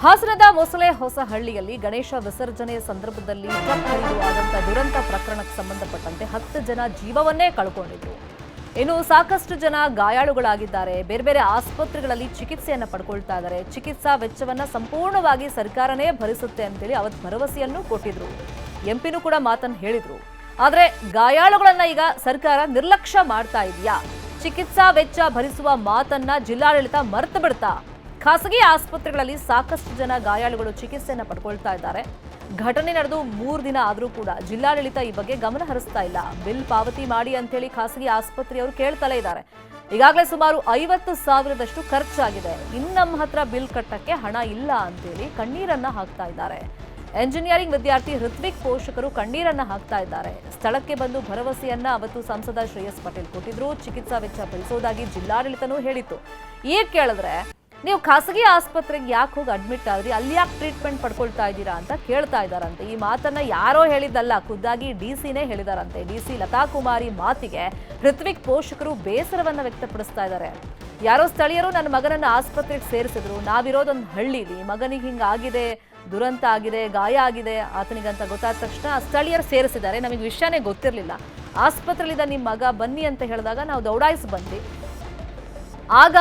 ಹಾಸನದ ಮೊಸಳೆ ಹೊಸಹಳ್ಳಿಯಲ್ಲಿ ಗಣೇಶ ವಿಸರ್ಜನೆಯ ಸಂದರ್ಭದಲ್ಲಿ ಟ್ರಕ್ ಹರಿದು ಆದಂತಹ ದುರಂತ ಪ್ರಕರಣಕ್ಕೆ ಸಂಬಂಧಪಟ್ಟಂತೆ 10 ಜನ ಜೀವವನ್ನೇ ಕಳ್ಕೊಂಡಿದ್ರು. ಇನ್ನು ಸಾಕಷ್ಟು ಜನ ಗಾಯಾಳುಗಳಾಗಿದ್ದಾರೆ. ಬೇರೆ ಬೇರೆ ಆಸ್ಪತ್ರೆಗಳಲ್ಲಿ ಚಿಕಿತ್ಸೆಯನ್ನು ಪಡ್ಕೊಳ್ತಾ ಇದ್ದಾರೆ. ಚಿಕಿತ್ಸಾ ವೆಚ್ಚವನ್ನ ಸಂಪೂರ್ಣವಾಗಿ ಸರ್ಕಾರನೇ ಭರಿಸುತ್ತೆ ಅಂತೇಳಿ ಅವತ್ತು ಭರವಸೆಯನ್ನು ಕೊಟ್ಟಿದ್ರು. ಎಂಪಿನೂ ಕೂಡ ಮಾತನ್ನು ಹೇಳಿದ್ರು. ಆದರೆ ಗಾಯಾಳುಗಳನ್ನ ಈಗ ಸರ್ಕಾರ ನಿರ್ಲಕ್ಷ್ಯ ಮಾಡ್ತಾ ಇದೆಯಾ? ಚಿಕಿತ್ಸಾ ವೆಚ್ಚ ಭರಿಸುವ ಮಾತನ್ನ ಜಿಲ್ಲಾಡಳಿತ ಮರೆತು ಬಿಡ್ತಾ? ಖಾಸಗಿ ಆಸ್ಪತ್ರೆಗಳಲ್ಲಿ ಸಾಕಷ್ಟು ಜನ ಗಾಯಾಳುಗಳು ಚಿಕಿತ್ಸೆಯನ್ನು ಪಡ್ಕೊಳ್ತಾ ಇದ್ದಾರೆ. ಘಟನೆ ನಡೆದು 3 ದಿನ ಆದರೂ ಕೂಡ ಜಿಲ್ಲಾಡಳಿತ ಈ ಬಗ್ಗೆ ಗಮನ ಹರಿಸ್ತಾ ಇಲ್ಲ. ಬಿಲ್ ಪಾವತಿ ಮಾಡಿ ಅಂತೇಳಿ ಖಾಸಗಿ ಆಸ್ಪತ್ರೆಯವರು ಕೇಳ್ತಲೇ ಇದ್ದಾರೆ. ಈಗಾಗಲೇ ಸುಮಾರು 50,000ದಷ್ಟು ಖರ್ಚಾಗಿದೆ. ಇನ್ನು ನಮ್ಮ ಹತ್ರ ಬಿಲ್ ಕಟ್ಟಕ್ಕೆ ಹಣ ಇಲ್ಲ ಅಂತೇಳಿ ಕಣ್ಣೀರನ್ನ ಹಾಕ್ತಾ ಇದ್ದಾರೆ. ಎಂಜಿನಿಯರಿಂಗ್ ವಿದ್ಯಾರ್ಥಿ ಋತ್ವಿಕ್ ಪೋಷಕರು ಕಣ್ಣೀರನ್ನ ಹಾಕ್ತಾ ಇದ್ದಾರೆ. ಸ್ಥಳಕ್ಕೆ ಬಂದು ಭರವಸೆಯನ್ನ ಅವತ್ತು ಸಂಸದ ಶ್ರೇಯಸ್ ಪಟೇಲ್ ಕೊಟ್ಟಿದ್ರು. ಚಿಕಿತ್ಸಾ ವೆಚ್ಚ ಭರಿಸೋದಾಗಿ ಜಿಲ್ಲಾಡಳಿತನೂ ಹೇಳಿತ್ತು. ಈಗ ಕೇಳಿದ್ರೆ ನೀವು ಖಾಸಗಿ ಆಸ್ಪತ್ರೆಗೆ ಯಾಕೆ ಹೋಗಿ ಅಡ್ಮಿಟ್ ಆದ್ರಿ, ಅಲ್ಲಿ ಯಾಕೆ ಟ್ರೀಟ್ಮೆಂಟ್ ಪಡ್ಕೊಳ್ತಾ ಇದ್ದೀರಾ ಅಂತ ಕೇಳ್ತಾ ಇದ್ದಾರಂತೆ. ಈ ಮಾತನ್ನ ಯಾರೋ ಹೇಳಿದ್ದಲ್ಲ, ಖುದ್ದಾಗಿ ಡಿಸಿನೇ ಹೇಳಿದಾರಂತೆ. ಡಿಸಿ ಲತಾ ಕುಮಾರಿ ಮಾತಿಗೆ ಋತ್ವಿಕ್ ಪೋಷಕರು ಬೇಸರವನ್ನ ವ್ಯಕ್ತಪಡಿಸ್ತಾ ಇದ್ದಾರೆ. ಯಾರೋ ಸ್ಥಳೀಯರು ನನ್ನ ಮಗನನ್ನ ಆಸ್ಪತ್ರೆಗೆ ಸೇರಿಸಿದ್ರು, ನಾವಿರೋದೊಂದು ಹಳ್ಳಿಲಿ, ಮಗನಿಗೆ ಹಿಂಗಾಗಿದೆ, ದುರಂತ ಆಗಿದೆ, ಗಾಯ ಆಗಿದೆ ಆತನಿಗಂತ ಗೊತ್ತಾದ ತಕ್ಷಣ ಸ್ಥಳೀಯರು ಸೇರಿಸಿದ್ದಾರೆ. ನಮಗೆ ವಿಷಯನೇ ಗೊತ್ತಿರಲಿಲ್ಲ. ಆಸ್ಪತ್ರೆಲಿದ್ದ ನಿಮ್ಮ ಮಗ ಬನ್ನಿ ಅಂತ ಹೇಳಿದಾಗ ನಾವು ದೌಡಾಯಿಸಿ ಬಂದ್ವಿ. ಆಗ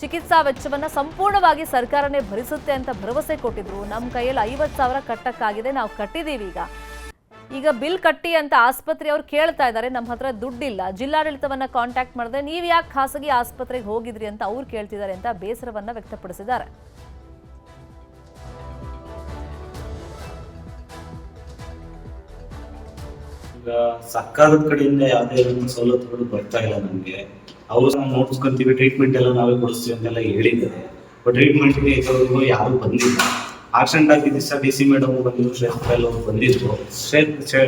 ಚಿಕಿತ್ಸಾ ವೆಚ್ಚವನ್ನ ಸಂಪೂರ್ಣವಾಗಿ ಸರ್ಕಾರನೇ ಭರಿಸುತ್ತೆ ಅಂತ ಭರವಸೆ ಕೊಟ್ಟಿದ್ರು. ನಮ್ಮ ಕೈಯಲ್ಲಿ 50,000 ಕಟ್ಟಕ್ಕಾಗಿದೆ, ನಾವು ಕಟ್ಟಿದ್ದೀವಿ. ಈಗ ಬಿಲ್ ಕಟ್ಟಿ ಅಂತ ಆಸ್ಪತ್ರೆಯವರು ಕೇಳ್ತಾ ಇದ್ದಾರೆ. ನಮ್ಮ ಹತ್ರ ದುಡ್ಡಿಲ್ಲ. ಜಿಲ್ಲಾಡಳಿತವನ್ನ ಕಾಂಟ್ಯಾಕ್ಟ್ ಮಾಡಿದ್ರೆ ನೀವು ಯಾಕೆ ಖಾಸಗಿ ಆಸ್ಪತ್ರೆಗೆ ಹೋಗಿದ್ರಿ ಅಂತ ಅವ್ರು ಕೇಳ್ತಿದ್ದಾರೆ ಅಂತ ಬೇಸರವನ್ನ ವ್ಯಕ್ತಪಡಿಸಿದ್ದಾರೆ. ಈಗ ಸರ್ಕಾರದ ಕಡೆಯಿಂದ ಯಾವುದೇ ಸವಲತ್ತುಗಳು ಬರ್ತಾ ಇಲ್ಲ ನಮಗೆ. ಅವರು ನಾವು ನೋಡ್ಸ್ಕೊಂತೀವಿ, ಟ್ರೀಟ್ಮೆಂಟ್ ಎಲ್ಲ ನಾವೇ ಕೊಡಿಸ್ತೀವಿ ಅಂತೆಲ್ಲ ಹೇಳಿದ್ದಾರೆ. ಬಟ್ ಟ್ರೀಟ್ಮೆಂಟ್ಗೆ ಇದುವರೆಗೂ ಯಾರು ಬಂದಿಲ್ಲ. ಆಕ್ಸಿಡೆಂಟ್ ಆಗಿದ್ದು ಸರ್ ಡಿ ಸಿ ಮೇಡಮ್ ಬಂದಿದ್ರು, ಶ್ರೇಯಸ್ ಪಟೇಲ್ ಅವರು ಬಂದಿದ್ರು.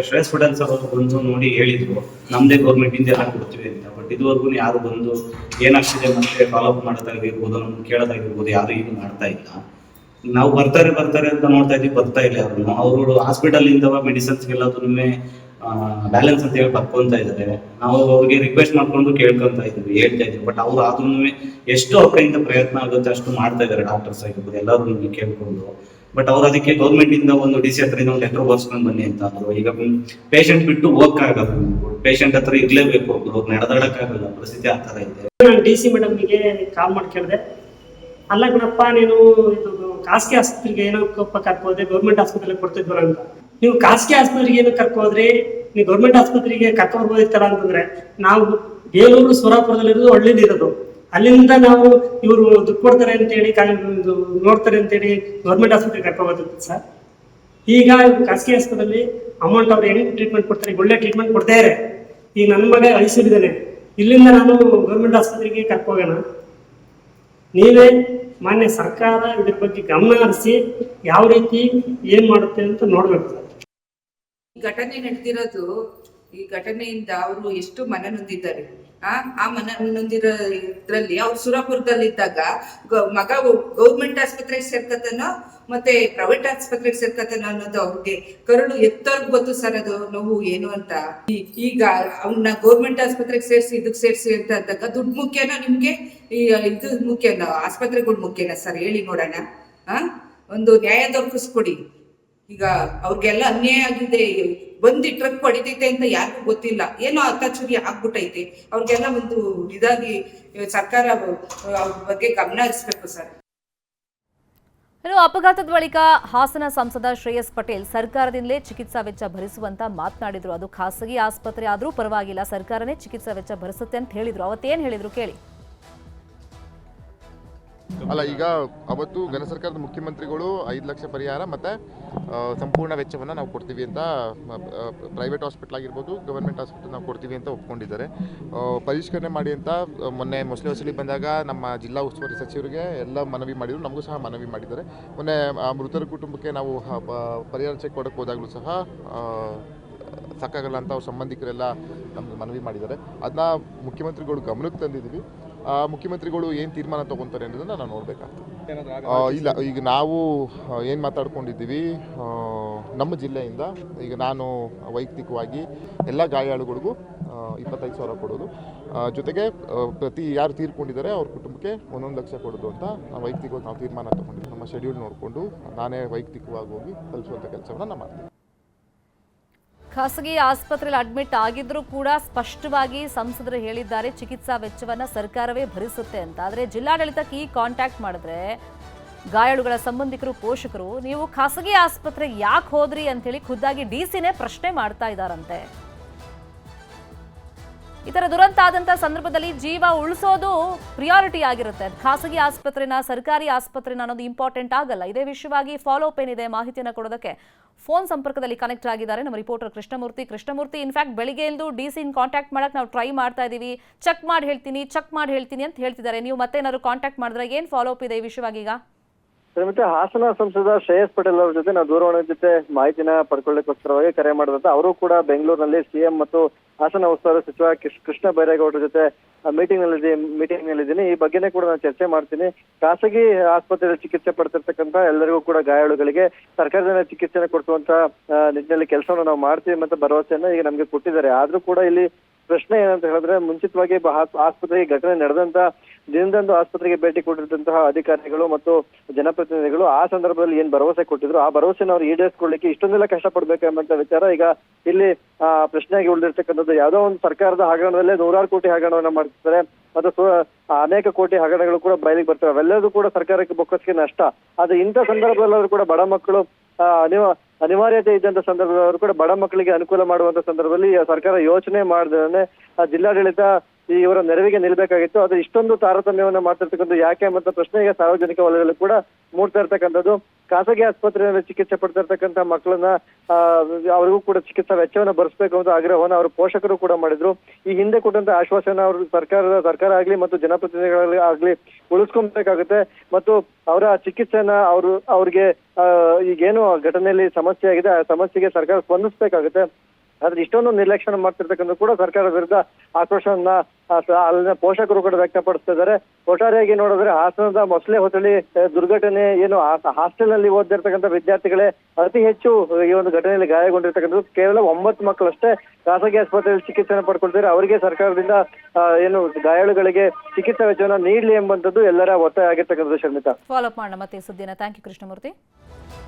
ಶ್ರೇಯಸ್ ಪಟೇಲ್ ಸರ್ ಅವರು ಬಂದು ನೋಡಿ ಹೇಳಿದ್ರು ನಮ್ಮದೇ ಗೌರ್ಮೆಂಟಿಂದ ಎಲ್ಲ ಕೊಡ್ತೀವಿ ಅಂತ. ಬಟ್ ಇದುವರೆಗೂ ಯಾರು ಬಂದು ಏನಾಗ್ತಿದೆ ಮತ್ತೆ ಫಾಲೋ ಅಪ್ ಮಾಡೋದಾಗಿರ್ಬೋದು, ನಮ್ಗೆ ಕೇಳೋದಾಗಿರ್ಬೋದು, ಯಾರು ಏನು ಮಾಡ್ತಾ ಇಲ್ಲ. ನಾವು ಬರ್ತಾರೆ ಅಂತ ನೋಡ್ತಾ ಇದ್ದೀವಿ, ಬರ್ತಾ ಇಲ್ಲ ಅವರು ಹಾಸ್ಪಿಟಲ್ ಇಂದ ಮೆಡಿಸಿನ್ಸ್ಗೆಲ್ಲದೂ ಬ್ಯಾಲೆನ್ಸ್ ಅಂತ ಹೇಳಿ ಬರ್ಕೊಂತ ಇದ್ದಾರೆ. ನಾವು ಅವ್ರಿಗೆ ರಿಕ್ವೆಸ್ಟ್ ಮಾಡ್ಕೊಂಡು ಕೇಳ್ಕೊಂತ ಇದ್ವಿ, ಹೇಳ್ತಾ ಇದ್ವಿ. ಬಟ್ ಅವ್ರು ಅದನ್ನು ಎಷ್ಟು ಅವ್ರ ಕಡೆಯಿಂದ ಪ್ರಯತ್ನ ಆಗುತ್ತೆ ಅಷ್ಟು ಮಾಡ್ತಾ ಇದ್ದಾರೆ. ಡಾಕ್ಟರ್ಸ್ ಆಗಿರ್ಬೋದು ಎಲ್ಲರೂ ಕೇಳ್ಕೊಂಡು. ಬಟ್ ಅವ್ರು ಅದಕ್ಕೆ ಗೌರ್ಮೆಂಟ್ ಇಂದ ಒಂದು ಡಿ ಸಿ ಹತ್ರ ಒಂದು ಲೆಟರ್ ಬರ್ಸ್ಕೊಂಡು ಬನ್ನಿ ಅಂತ ಅಂದ್ರು. ಈಗ ಪೇಷಂಟ್ ಬಿಟ್ಟು ಹೋಗಕ್ಕಾಗಲ್ಲ, ಪೇಷಂಟ್ ಹತ್ರ ಇರ್ಲೇಬೇಕು, ಒಬ್ರು ನಡೆದಾಡಕ್ಕಾಗಲ್ಲ, ಪರಿಸ್ಥಿತಿ ಆ ತರ ಇದೆ. ಡಿ ಸಿ ಮೇಡಮ್ಗೆ ಕಾಲ್ ಮಾಡಿ ಕೇಳಿದೆ, ಅಲ್ಲ ಗುಣಪ್ಪ ನೀನು ಇದು ಖಾಸಗಿ ಆಸ್ಪತ್ರೆಗೆ ಏನೋ ಕರ್ಕೋದೆ, ಗೌರ್ಮೆಂಟ್ ಆಸ್ಪತ್ರೆಗೆ ಕೊಡ್ತಿದ್ವಲ್ಲ ಅಂತ. ನೀವು ಖಾಸಗಿ ಆಸ್ಪತ್ರೆಗೆ ಏನು ಕರ್ಕೋದ್ರಿ, ನೀವು ಗೌರ್ಮೆಂಟ್ ಆಸ್ಪತ್ರೆಗೆ ಕರ್ಕೊಬೋದಿತ್ತಲ್ಲ ಅಂತಂದ್ರೆ, ನಾವು ಬೇಲೂರು ಸುರಾಪುರದಲ್ಲಿರೋದು, ಹಳ್ಳಿಲಿರೋದು. ಅಲ್ಲಿಂದ ನಾವು ಇವರು ದುಡ್ಡು ಕೊಡ್ತಾರೆ ಅಂತೇಳಿ ನೋಡ್ತಾರೆ ಅಂತೇಳಿ ಗೌರ್ಮೆಂಟ್ ಆಸ್ಪತ್ರೆಗೆ ಕರ್ಕೋಬೋದಿತ್ತು ಸರ್. ಈಗ ಖಾಸಗಿ ಆಸ್ಪತ್ರೆಯಲ್ಲಿ ಅಮೌಂಟ್ ಅವ್ರು ಹೆಂಗ್ ಟ್ರೀಟ್ಮೆಂಟ್ ಕೊಡ್ತಾರೆ, ಒಳ್ಳೆ ಟ್ರೀಟ್ಮೆಂಟ್ ಕೊಡ್ತಾ ಇದ್ದಾರೆ. ಈಗ ನನ್ನ ಮಗ ಐಸಿಯಿದ್ದಾನೆ, ಇಲ್ಲಿಂದ ನಾನು ಗೌರ್ಮೆಂಟ್ ಆಸ್ಪತ್ರೆಗೆ ಕರ್ಕೋಗೋಣ. ನೀವೇ ಮಾನ್ಯ ಸರ್ಕಾರ ಇದ್ರ ಬಗ್ಗೆ ಗಮನ ಹರಿಸಿ ಯಾವ ರೀತಿ ಏನ್ ಮಾಡುತ್ತೆ ಅಂತ ನೋಡ್ಬೇಕು. ಘಟನೆ ನಡೆದಿರೋದು, ಈ ಘಟನೆಯಿಂದ ಅವರು ಎಷ್ಟು ಮನ ನೊಂದಿದ್ದಾರೆ. ಆ ಮನ ನೊಂದಿರೋ ಇದ್ರಲ್ಲಿ ಅವ್ರು ಸುರಾಪುರದಲ್ಲಿದ್ದಾಗ ಮಗ ಗೌರ್ಮೆಂಟ್ ಆಸ್ಪತ್ರೆಗೆ ಸೇರ್ಕತನೋ ಮತ್ತೆ ಪ್ರೈವೇಟ್ ಆಸ್ಪತ್ರೆಗೆ ಸೇರ್ಕತನೋ ಅನ್ನೋದು ಅವ್ರಿಗೆ ಕರುಳು ಎತ್ತೋರ್ಗ್ ಗೊತ್ತು ಸರ್ ಅದು ನೋವು ಏನು ಅಂತ. ಈಗ ಅವನ್ನ ಗೌರ್ಮೆಂಟ್ ಆಸ್ಪತ್ರೆಗೆ ಸೇರಿಸಿ ಇದಕ್ಕೆ ಸೇರಿಸಿ ಅಂತ ಅಂದಾಗ ದುಡ್ಡು ಮುಖ್ಯನಾ ನಿಮ್ಗೆ, ಇದು ಮುಖ್ಯನಾ, ಆಸ್ಪತ್ರೆಗಳು ಮುಖ್ಯನಾ ಸರ್ ಹೇಳಿ ನೋಡೋಣ. ಒಂದು ನ್ಯಾಯ ದೊರಕಿಸ್ಕೊಡಿ. ಈಗ ಅವ್ರಿಗೆಲ್ಲ ಅನ್ಯಾಯ ಆಗಿದೆ, ಬಂದು ಟ್ರಕ್ ಹೊಡಿತೈತೆ ಅಂತ ಯಾರಿಗೂ ಗೊತ್ತಿಲ್ಲ, ಏನೋ ಅತ್ತಾಚುರಿ ಆಗ್ಬಿಟ್ಟೈತೆ. ಅವ್ರಿಗೆಲ್ಲ ಒಂದು ಇದಾಗಿ ಸರ್ಕಾರ ಅವ್ರ ಬಗ್ಗೆ ಗಮನ ಹರಿಸ್ಬೇಕು ಸರ್. ಇನ್ನು ಅಪಘಾತದ ಬಳಿಕ ಹಾಸನ ಸಂಸದ ಶ್ರೇಯಸ್ ಪಟೇಲ್ ಸರ್ಕಾರದಿಂದಲೇ ಚಿಕಿತ್ಸಾ ವೆಚ್ಚ ಭರಿಸುವಂತ ಮಾತನಾಡಿದ್ರು. ಅದು ಖಾಸಗಿ ಆಸ್ಪತ್ರೆ ಆದ್ರೂ ಪರವಾಗಿಲ್ಲ, ಸರ್ಕಾರನೇ ಚಿಕಿತ್ಸಾ ವೆಚ್ಚ ಭರಿಸುತ್ತೆ ಅಂತ ಹೇಳಿದ್ರು. ಅವತ್ತೇನು ಹೇಳಿದ್ರು ಕೇಳಿ. ಅಲ್ಲ, ಈಗ ಅವತ್ತು ಘನ ಸರ್ಕಾರದ ಮುಖ್ಯಮಂತ್ರಿಗಳು 5 ಲಕ್ಷ ಪರಿಹಾರ ಮತ್ತು ಸಂಪೂರ್ಣ ವೆಚ್ಚವನ್ನು ನಾವು ಕೊಡ್ತೀವಿ ಅಂತ, ಪ್ರೈವೇಟ್ ಹಾಸ್ಪಿಟ್ಲ್ ಆಗಿರ್ಬೋದು, ಗವರ್ಮೆಂಟ್ ಹಾಸ್ಪಿಟಲ್ ನಾವು ಕೊಡ್ತೀವಿ ಅಂತ ಒಪ್ಕೊಂಡಿದ್ದಾರೆ. ಪರಿಷ್ಕರಣೆ ಮಾಡಿ ಅಂತ ಮೊನ್ನೆ ಮೊಸಳೆ ಹೊಸಲಿ ಬಂದಾಗ ನಮ್ಮ ಜಿಲ್ಲಾ ಉಸ್ತುವಾರಿ ಸಚಿವರಿಗೆ ಎಲ್ಲ ಮನವಿ ಮಾಡಿದರು, ನಮಗೂ ಸಹ ಮನವಿ ಮಾಡಿದ್ದಾರೆ. ಮೊನ್ನೆ ಮೃತರ ಕುಟುಂಬಕ್ಕೆ ನಾವು ಪರಿಹಾರ ಚೆಕ್ ಕೊಡೋಕ್ಕೆ ಹೋದಾಗಲೂ ಸಹ ಸಾಕಾಗಲ್ಲ ಅಂತ ಅವ್ರ ಸಂಬಂಧಿಕರೆಲ್ಲ ನಮ್ಗೆ ಮನವಿ ಮಾಡಿದ್ದಾರೆ. ಅದನ್ನ ಮುಖ್ಯಮಂತ್ರಿಗಳು ಗಮನಕ್ಕೆ ತಂದಿದ್ದೀವಿ. ಮುಖ್ಯಮಂತ್ರಿಗಳು ಏನು ತೀರ್ಮಾನ ತೊಗೊತಾರೆ ಅನ್ನೋದನ್ನು ನಾವು ನೋಡಬೇಕಾಗ್ತದೆ. ಇಲ್ಲ, ಈಗ ನಾವು ಏನು ಮಾತಾಡ್ಕೊಂಡಿದ್ದೀವಿ, ನಮ್ಮ ಜಿಲ್ಲೆಯಿಂದ ಈಗ ನಾನು ವೈಯಕ್ತಿಕವಾಗಿ ಎಲ್ಲ ಗಾಯಾಳುಗಳಿಗೂ 25,000 ಕೊಡೋದು, ಜೊತೆಗೆ ಪ್ರತಿ ಯಾರು ತೀರ್ಕೊಂಡಿದ್ದಾರೆ ಅವ್ರ ಕುಟುಂಬಕ್ಕೆ 1 ಲಕ್ಷ ಕೊಡೋದು ಅಂತ ವೈಯಕ್ತಿಕವಾಗಿ ನಾವು ತೀರ್ಮಾನ ತಗೊಂಡಿದ್ದೀವಿ. ನಮ್ಮ ಶೆಡ್ಯೂಲ್ ನೋಡಿಕೊಂಡು ನಾನೇ ವೈಯಕ್ತಿಕವಾಗಿ ಹೋಗಿ ತಲುಪಿಸುವಂಥ ಕೆಲಸವನ್ನು ನಾವು ಮಾಡ್ತೀವಿ. ಖಾಸಗಿ ಆಸ್ಪತ್ರೆಯಲ್ಲಿ ಅಡ್ಮಿಟ್ ಆಗಿದ್ರೂ ಕೂಡ ಸ್ಪಷ್ಟವಾಗಿ ಸಂಸದರು ಹೇಳಿದ್ದಾರೆ ಚಿಕಿತ್ಸಾ ವೆಚ್ಚವನ್ನ ಸರ್ಕಾರವೇ ಭರಿಸುತ್ತೆ ಅಂತ. ಆದರೆ ಜಿಲ್ಲಾಡಳಿತಕ್ಕೆ ಈ ಕಾಂಟ್ಯಾಕ್ಟ್ ಮಾಡಿದ್ರೆ ಗಾಯಾಳುಗಳ ಸಂಬಂಧಿಕರು, ಪೋಷಕರು ನೀವು ಖಾಸಗಿ ಆಸ್ಪತ್ರೆಗೆ ಯಾಕೆ ಹೋದ್ರಿ ಅಂತೇಳಿ ಖುದ್ದಾಗಿ ಡಿಸಿನೇ ಪ್ರಶ್ನೆ ಮಾಡ್ತಾ ಇದ್ದಾರಂತೆ. ಈ ತರ ದುರಂತ ಆದಂತ ಸಂದರ್ಭದಲ್ಲಿ ಜೀವ ಉಳಿಸೋದು ಪ್ರಿಯಾರಿಟಿ ಆಗಿರುತ್ತೆ. ಖಾಸಗಿ ಆಸ್ಪತ್ರೆನ, ಸರ್ಕಾರಿ ಆಸ್ಪತ್ರೆನ ಅನ್ನೋದು ಇಂಪಾರ್ಟೆಂಟ್ ಆಗಲ್ಲ. ಇದೇ ವಿಷಯವಾಗಿ ಫಾಲೋ ಅಪ್ ಏನಿದೆ ಮಾಹಿತಿಯನ್ನು ಕೊಡೋದಕ್ಕೆ ಫೋನ್ ಸಂಪರ್ಕದಲ್ಲಿ ಕನೆಕ್ಟ್ ಆಗಿದ್ದಾರೆ ನಮ್ಮ ರಿಪೋರ್ಟರ್ ಕೃಷ್ಣಮೂರ್ತಿ. ಇನ್ಫ್ಯಾಕ್ಟ್ ಬೆಳಿಗ್ಗೆಯಿಂದ ಡಿಸಿನ ಕಾಂಟ್ಯಾಕ್ಟ್ ಮಾಡಕ್ಕೆ ನಾವು ಟ್ರೈ ಮಾಡ್ತಾ ಇದೀವಿ, ಚೆಕ್ ಮಾಡಿ ಹೇಳ್ತೀನಿ ಅಂತ ಹೇಳ್ತಿದ್ದಾರೆ. ನೀವು ಮತ್ತೆ ಏನಾದ್ರು ಕಾಂಟ್ಯಾಕ್ಟ್ ಮಾಡಿದ್ರೆ ಏನು ಫಾಲೋ ಅಪ್ ಇದೆ ಈ ವಿಷಯವಾಗಿ ಈಗ? ಮತ್ತೆ ಹಾಸನ ಸಂಸದ ಶ್ರೇಯಸ್ ಪಟೇಲ್ ಅವರ ಜೊತೆ ನಾವು ದೂರವಾಣಿ ಜೊತೆ ಮಾಹಿತಿನ ಪಡ್ಕೊಳ್ಳಿಕ್ಕೋಸ್ಕರವಾಗಿ ಕರೆ ಮಾಡಿದಂತ ಅವರು ಕೂಡ ಬೆಂಗಳೂರಿನಲ್ಲಿ ಸಿಎಂ ಮತ್ತು ಹಾಸನ ಉಸ್ತುವಾರಿ ಸಚಿವ ಕೃಷ್ಣ ಬೈರೇಗೌಡರ ಜೊತೆ ಮೀಟಿಂಗ್ ನಲ್ಲಿದ್ದೀನಿ. ಈ ಬಗ್ಗೆನೇ ಕೂಡ ನಾನು ಚರ್ಚೆ ಮಾಡ್ತೀನಿ. ಖಾಸಗಿ ಆಸ್ಪತ್ರೆಯಲ್ಲಿ ಚಿಕಿತ್ಸೆ ಪಡ್ತಿರ್ತಕ್ಕಂಥ ಎಲ್ಲರಿಗೂ ಕೂಡ ಗಾಯಾಳುಗಳಿಗೆ ಸರ್ಕಾರದಿಂದ ಚಿಕಿತ್ಸೆನ ಕೊಡಿಸುವಂತ ನಿಟ್ಟಿನಲ್ಲಿ ಕೆಲಸವನ್ನು ನಾವು ಮಾಡ್ತೀವಿ ಮತ್ತೆ ಭರವಸೆಯನ್ನ ಈಗ ನಮ್ಗೆ ಕೊಟ್ಟಿದ್ದಾರೆ. ಆದ್ರೂ ಕೂಡ ಇಲ್ಲಿ ಪ್ರಶ್ನೆ ಏನಂತ ಹೇಳಿದ್ರೆ, ಮುಂಚಿತವಾಗಿ ಆಸ್ಪತ್ರೆಗೆ ಘಟನೆ ನಡೆದಂತ ದಿನದಂದು ಆಸ್ಪತ್ರೆಗೆ ಭೇಟಿ ಕೊಟ್ಟಿದ್ದಂತಹ ಅಧಿಕಾರಿಗಳು ಮತ್ತು ಜನಪ್ರತಿನಿಧಿಗಳು ಆ ಸಂದರ್ಭದಲ್ಲಿ ಏನ್ ಭರವಸೆ ಕೊಟ್ಟಿದ್ರು ಆ ಭರವಸೆನ ಅವ್ರು ಈಡೇರಿಸಿಕೊಳ್ಳಿಕ್ಕೆ ಇಷ್ಟೊಂದೆಲ್ಲ ಕಷ್ಟಪಡ್ಬೇಕೆಂಬಂತ ವಿಚಾರ ಈಗ ಇಲ್ಲಿ ಪ್ರಶ್ನೆಯಾಗಿ ಉಳಿದಿರ್ತಕ್ಕಂಥದ್ದು. ಯಾವುದೋ ಒಂದು ಸರ್ಕಾರದ ಹಗರಣದಲ್ಲೇ 100 ಕೋಟಿ ಹಗರಣವನ್ನ ಮಾಡ್ತಿರ್ತಾರೆ ಮತ್ತು ಅನೇಕ ಕೋಟಿ ಹಗರಣಗಳು ಕೂಡ ಬಯಲಿಗೆ ಬರ್ತವೆ. ಅವೆಲ್ಲದೂ ಕೂಡ ಸರ್ಕಾರಕ್ಕೆ ಬೊಕ್ಕಸಿಗೆ ನಷ್ಟ. ಆದ್ರೆ ಇಂಥ ಸಂದರ್ಭದಲ್ಲಾದ್ರೂ ಕೂಡ ಬಡ ಮಕ್ಕಳು ಅನಿವಾರ್ಯತೆ ಇದ್ದಂತ ಸಂದರ್ಭದವರು ಕೂಡ ಬಡ ಮಕ್ಕಳಿಗೆ ಅನುಕೂಲ ಮಾಡುವಂತ ಸಂದರ್ಭದಲ್ಲಿ ಸರ್ಕಾರ ಯೋಚನೆ ಮಾಡದೇ ಜಿಲ್ಲಾಡಳಿತ ಇವರ ನೆರವಿಗೆ ನಿಲ್ಬೇಕಾಗಿತ್ತು. ಆದ್ರೆ ಇಷ್ಟೊಂದು ತಾರತಮ್ಯವನ್ನ ಮಾಡ್ತಿರ್ತಕ್ಕಂಥ ಯಾಕೆ ಎಂಬಂತ ಪ್ರಶ್ನೆ ಈಗ ಸಾರ್ವಜನಿಕ ವಲಯದಲ್ಲೂ ಕೂಡ ಮೂಡ್ತಾ ಇರ್ತಕ್ಕಂಥದ್ದು. ಖಾಸಗಿ ಆಸ್ಪತ್ರೆಯಲ್ಲಿ ಚಿಕಿತ್ಸೆ ಪಡ್ತಿರ್ತಕ್ಕಂಥ ಮಕ್ಕಳನ್ನ ಅವರಿಗೂ ಕೂಡ ಚಿಕಿತ್ಸಾ ವೆಚ್ಚವನ್ನ ಭರಿಸಬೇಕು ಅಂತ ಆಗ್ರಹವನ್ನ ಅವ್ರ ಪೋಷಕರು ಕೂಡ ಮಾಡಿದ್ರು. ಈ ಹಿಂದೆ ಕೊಟ್ಟಂತ ಆಶ್ವಾಸನ ಅವರು ಸರ್ಕಾರ ಆಗ್ಲಿ ಮತ್ತು ಜನಪ್ರತಿನಿಧಿಗಳಾಗ್ಲಿ ಉಳಿಸ್ಕೊಬೇಕಾಗುತ್ತೆ ಮತ್ತು ಅವರ ಚಿಕಿತ್ಸೆನ ಅವ್ರಿಗೆ ಈಗೇನು ಘಟನೆಯಲ್ಲಿ ಸಮಸ್ಯೆ ಆಗಿದೆ ಆ ಸಮಸ್ಯೆಗೆ ಸರ್ಕಾರ ಸ್ಪಂದಿಸಬೇಕಾಗುತ್ತೆ. ಆದ್ರೆ ಇಷ್ಟೊಂದು ನಿರ್ಲಕ್ಷ್ಯ ಮಾಡ್ತಿರ್ತಕ್ಕಂಥ ಕೂಡ ಸರ್ಕಾರದ ವಿರುದ್ಧ ಆಕ್ರೋಶವನ್ನ ಅಲ್ಲಿನ ಪೋಷಕರು ಕೂಡ ವ್ಯಕ್ತಪಡಿಸ್ತಾ ಇದ್ದಾರೆ. ಒಟ್ಟಾರೆಯಾಗಿ ನೋಡಿದ್ರೆ ಹಾಸನದ ಮೊಸಳೆ ಹೊಸಳಿ ದುರ್ಘಟನೆ ಏನು ಹಾಸ್ಟೆಲ್ ನಲ್ಲಿ ಓದಿರ್ತಕ್ಕಂಥ ವಿದ್ಯಾರ್ಥಿಗಳೇ ಅತಿ ಹೆಚ್ಚು ಈ ಒಂದು ಘಟನೆಯಲ್ಲಿ ಗಾಯಗೊಂಡಿರ್ತಕ್ಕಂಥದ್ದು. ಕೇವಲ 9 ಮಕ್ಕಳಷ್ಟೇ ಖಾಸಗಿ ಆಸ್ಪತ್ರೆಯಲ್ಲಿ ಚಿಕಿತ್ಸೆಯನ್ನು ಪಡ್ಕೊಳ್ತಾರೆ. ಅವರಿಗೆ ಸರ್ಕಾರದಿಂದ ಏನು ಗಾಯಾಳುಗಳಿಗೆ ಚಿಕಿತ್ಸಾ ವೆಚ್ಚವನ್ನು ನೀಡಲಿ ಎಂಬಂತದ್ದು ಎಲ್ಲರ ಒತ್ತಾಯ ಆಗಿರ್ತಕ್ಕಂಥದ್ದು. ಶರ್ಮಿತಾ, ಫಾಲೋ ಅಪ್ ಮಾಡೋಣ ಮತ್ತೆ ಸುದ್ದಿನ. Thank you Krishnamurthy.